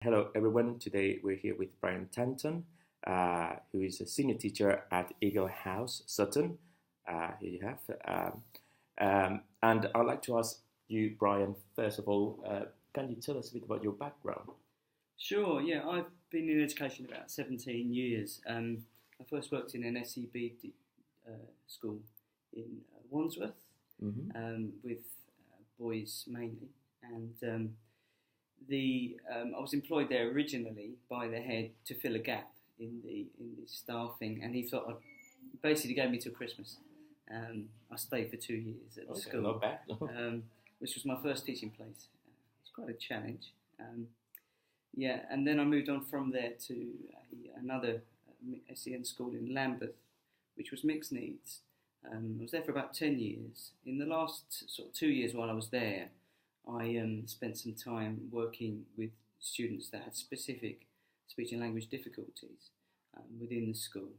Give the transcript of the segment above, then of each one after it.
Hello, everyone. Today we're here with Brian Tanton, who is a senior teacher at Eagle House, Sutton. Here you have. And I'd like to ask you, Brian, first of all, can you tell us a bit about your background? Sure, yeah, I've been in education about 17 years. I first worked in an SEBD school in Wandsworth with boys mainly, and I was employed there originally by the head to fill a gap in the staffing, and he thought basically gave me till Christmas. I stayed for 2 years at the school, not bad. which was my first teaching place. It's quite a challenge. Yeah, and then I moved on from there to another SEN school in Lambeth, which was mixed needs. I was there for about 10 years. In the last sort of 2 years while I was there, I spent some time working with students that had specific speech and language difficulties within the school,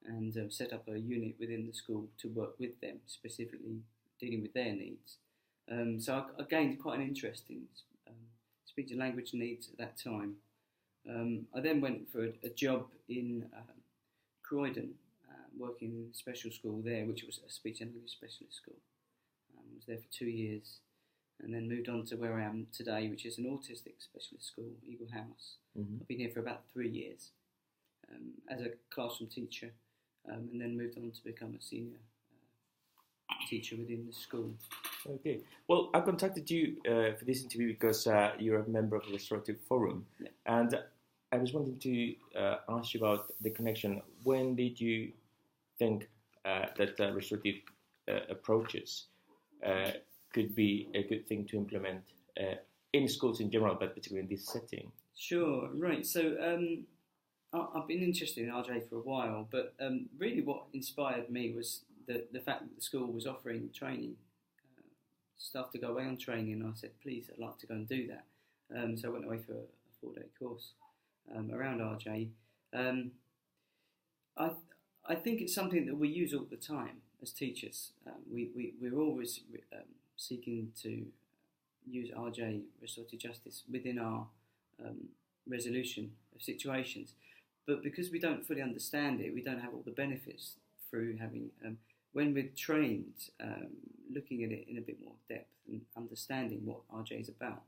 and set up a unit within the school to work with them, specifically dealing with their needs. So I gained quite an interest in speech and language needs at that time. I then went for a job in Croydon, working in a special school there, which was a speech and language specialist school. I was there for 2 years, and then moved on to where I am today, which is an autistic specialist school, Eagle House. I've been here for about 3 years as a classroom teacher, and then moved on to become a senior teacher within the school. Okay. Well, I contacted you for this interview because you're a member of the Restorative Forum, and I was wanting to ask you about the connection. When did you think that restorative approaches could be a good thing to implement in schools in general, but particularly in this setting? Sure, right. So I've been interested in RJ for a while, but really what inspired me was the fact that the school was offering training, staff to go away on training, and I said, please, I'd like to go and do that. So I went away for a 4-day course around RJ. I think it's something that we use all the time as teachers. We're always seeking to use RJ, restorative justice, within our resolution of situations. But because we don't fully understand it, we don't have all the benefits through having, when we're trained, looking at it in a bit more depth and understanding what RJ is about,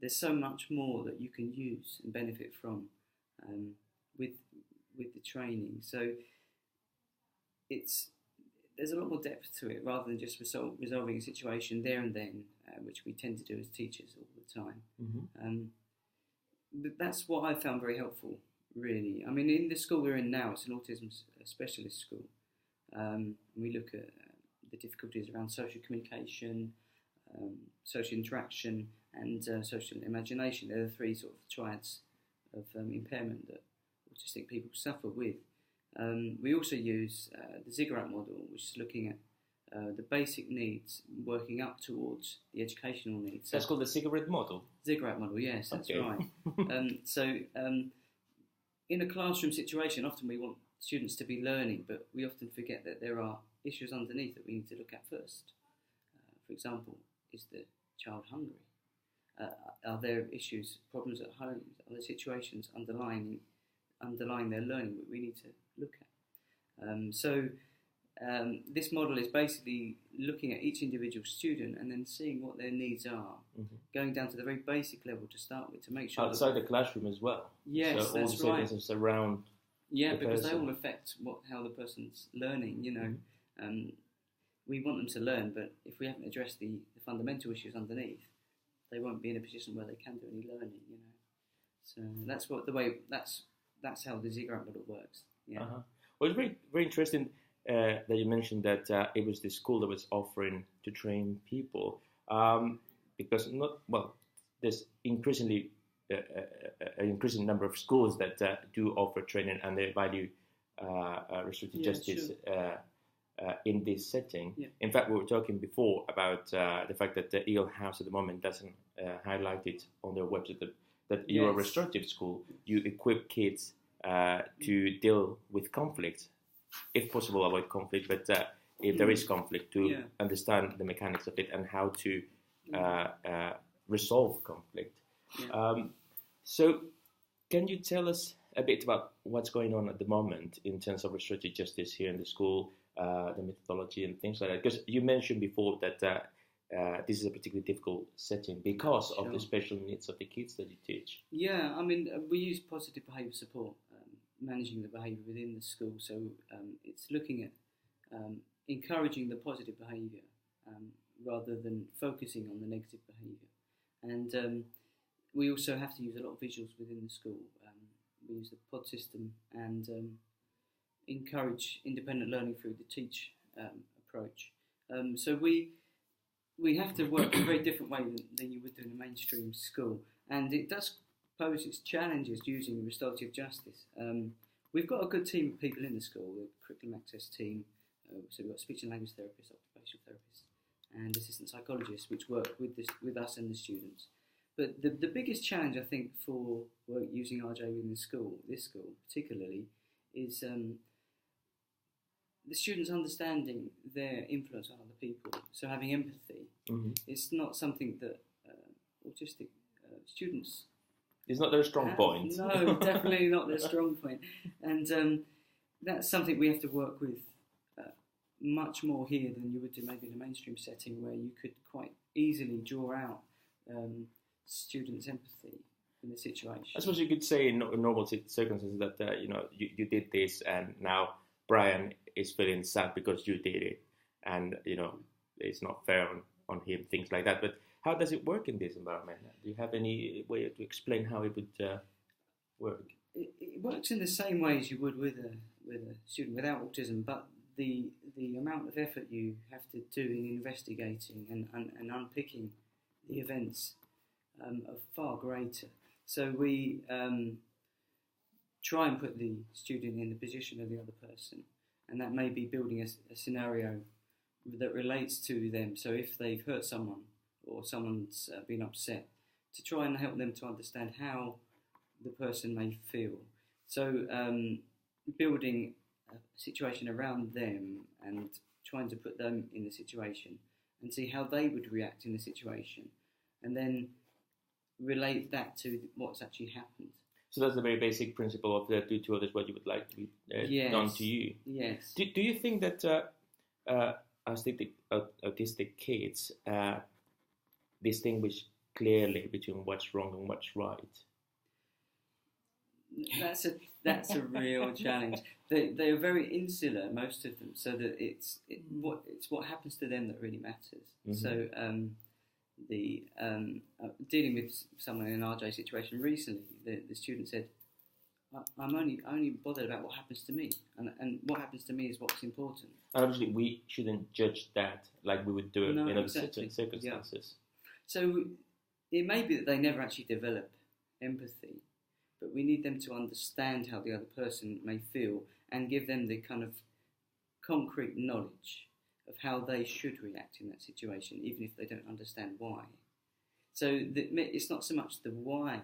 there's so much more that you can use and benefit from with the training. So there's a lot more depth to it rather than just resolving a situation there and then, which we tend to do as teachers all the time. But that's what I found very helpful, really. I mean, in the school we're in now, it's an autism specialist school. We look at the difficulties around social communication, social interaction, and social imagination. They're the three sort of triads of impairment that autistic people suffer with. We also use the ziggurat model, which is looking at the basic needs, working up towards the educational needs. That's called the ziggurat model? Ziggurat model, yes, that's right. So in a classroom situation, often we want students to be learning, but we often forget that there are issues underneath that we need to look at first. For example, is the child hungry? Are there issues, problems at home? Are there situations underlying their learning that we need to look at? So this model is basically looking at each individual student and then seeing what their needs are, going down to the very basic level to start with, to make sure outside the classroom as well. Yes, so that's all right. Services around. Yeah, because they all affect how the person's learning. We want them to learn, but if we haven't addressed the fundamental issues underneath, they won't be in a position where they can do any learning. So that's how the ziggurat model works. Yeah. Well, it's very, very interesting that you mentioned that it was the school that was offering to train people, because there's increasingly an increasing number of schools that do offer training, and they value restorative justice in this setting. Yeah. In fact, we were talking before about the fact that the Eagle House at the moment doesn't highlight it on their website that you're a restorative school. You equip kids to deal with conflict, if possible avoid conflict, but if there is conflict, to understand the mechanics of it and how to resolve conflict. Yeah. So Can you tell us a bit about what's going on at the moment in terms of restorative justice here in the school, the methodology and things like that? Because you mentioned before that this is a particularly difficult setting because of the special needs of the kids that you teach. Yeah, I mean, we use positive behaviour support, managing the behaviour within the school. So it's looking at encouraging the positive behaviour rather than focusing on the negative behaviour. And we also have to use a lot of visuals within the school. We use the pod system and encourage independent learning through the teach approach. So we have to work in a very different way than you would do in a mainstream school. And it does pose its challenges using restorative justice. We've got a good team of people in the school, the curriculum access team. So we've got speech and language therapists, occupational therapists, and assistant psychologists, which work with us and the students. But the biggest challenge, I think, for work using RJ within this school particularly, is the students understanding their influence on other people. So having empathy. Mm-hmm. It's not something that autistic students... It's not their strong point. No, definitely not their strong point. And that's something we have to work with much more here than you would do maybe in a mainstream setting, where you could quite easily draw out students' empathy in the situation. I suppose you could say in normal circumstances that you did this, and now Brian is feeling sad because you did it, and it's not fair on him, things like that. But how does it work in this environment? Do you have any way to explain how it would work? It works in the same way as you would with a student without autism, but the amount of effort you have to do in investigating and unpicking the events are far greater. So we try and put the student in the position of the other person, and that may be building a scenario that relates to them. So if they've hurt someone or someone's been upset, to try and help them to understand how the person may feel. So building a situation around them and trying to put them in the situation and see how they would react in the situation, and then relate that to what's actually happened. So that's the very basic principle of do to others what you would like to be done to you. Yes. Do you think that autistic kids distinguish clearly between what's wrong and what's right? That's a real challenge. They are very insular, most of them, so that it's what happens to them that really matters. Mm-hmm. So dealing with someone in an RJ situation recently, the student said, I'm only bothered about what happens to me, and what happens to me is what's important. And obviously, we shouldn't judge that like we would do it in other circumstances. Yeah. So it may be that they never actually develop empathy, but we need them to understand how the other person may feel and give them the kind of concrete knowledge of how they should react in that situation, even if they don't understand why. So it's not so much the why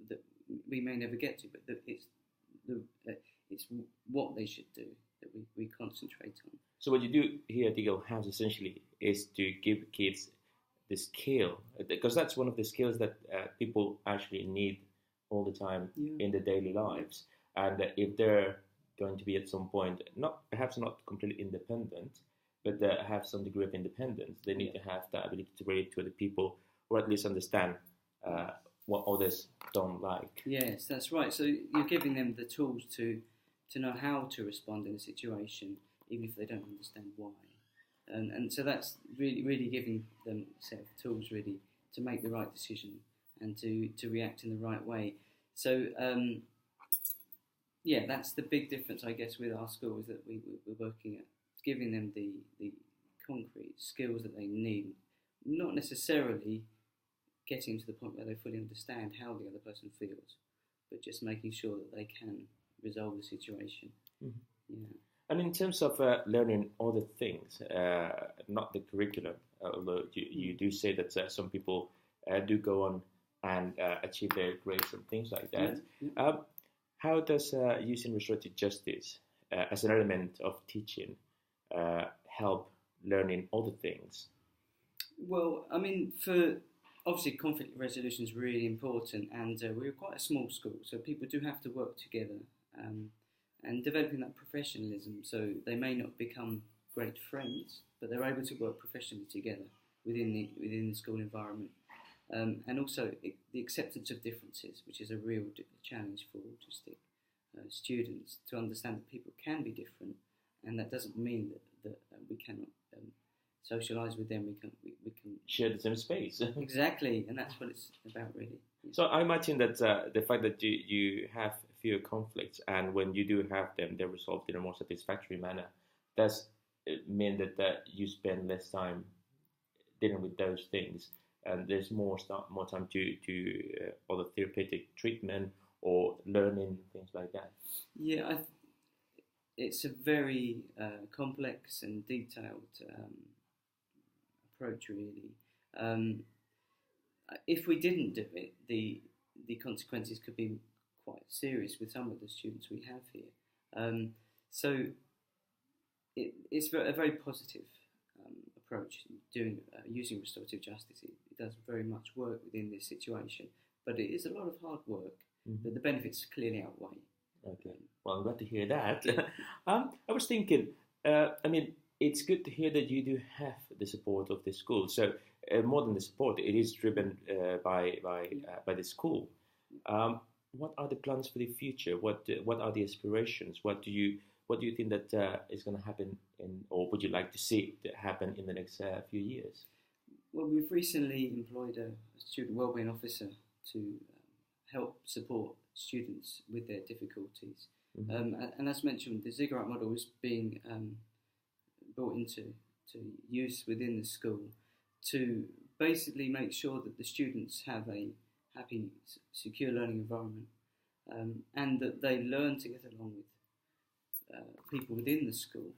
that we may never get to, but it's what they should do that we concentrate on. So what you do here at Eagle House essentially is to give kids the skill, because that's one of the skills that people actually need all the time in their daily lives. And if they're going to be at some point, perhaps not completely independent, but have some degree of independence, they need to have that ability to relate to other people, or at least understand what others don't like. Yes, that's right. So you're giving them the tools to know how to respond in a situation, even if they don't understand why. And so that's really giving them a set of tools really to make the right decision and to react in the right way. So that's the big difference, I guess, with our school, is that we're working at giving them the concrete skills that they need, not necessarily getting to the point where they fully understand how the other person feels, but just making sure that they can resolve the situation. Mm-hmm. Yeah. And in terms of learning other things, not the curriculum, although you do say that some people do go on and achieve their grades and things like that. Yeah. How does using restorative justice as an element of teaching help learning other things? Well, I mean, for obviously conflict resolution is really important, and we're quite a small school, so people do have to work together, and developing that professionalism, so they may not become great friends, but they're able to work professionally together within the school environment. And also the acceptance of differences, which is a real challenge for autistic students, to understand that people can be different, and that doesn't mean that we cannot socialise with them. We can share the same space. Exactly, and that's what it's about, really. So I imagine that the fact that you have fewer conflicts, and when you do have them, they're resolved in a more satisfactory manner. Does it mean that you spend less time dealing with those things, and there's more time to other therapeutic treatment or learning, things like that? Yeah, it's a very complex and detailed approach, really. If we didn't do it, the consequences could be quite serious with some of the students we have here. So it's a very positive approach using restorative justice. It does very much work within this situation, but it is a lot of hard work. Mm-hmm. But the benefits clearly outweigh. Okay, well, I'm glad to hear that. Yeah. I was thinking, it's good to hear that you do have the support of the school. So more than the support, it is driven by the school. What are the plans for the future? What are the aspirations? What do you think that is going to happen or would you like to see it happen in the next few years? Well, we've recently employed a student wellbeing officer to help support students with their difficulties. Mm-hmm. And as mentioned, the Ziggurat model is being brought into use within the school to basically make sure that the students have a happy, secure learning environment, and that they learn to get along with people within the school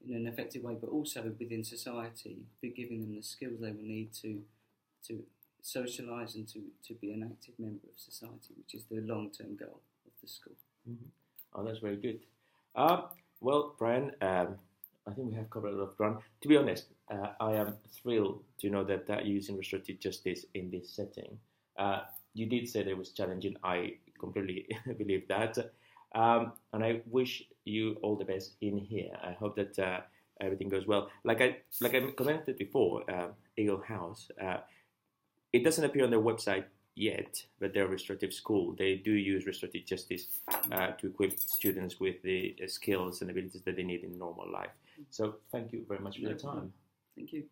in an effective way, but also within society, be giving them the skills they will need to socialise and to be an active member of society, which is the long-term goal of the school. Mm-hmm. Oh, that's very good. Well, Brian, I think we have covered a lot of ground. To be honest, I am thrilled to know that you're using restorative justice in this setting. You did say that it was challenging. I completely believe that. And I wish you all the best in here. I hope that everything goes well. Like I commented before, Eagle House, it doesn't appear on their website yet, but they're a restorative school. They do use restorative justice to equip students with the skills and abilities that they need in normal life. So thank you very much for your time. Thank you.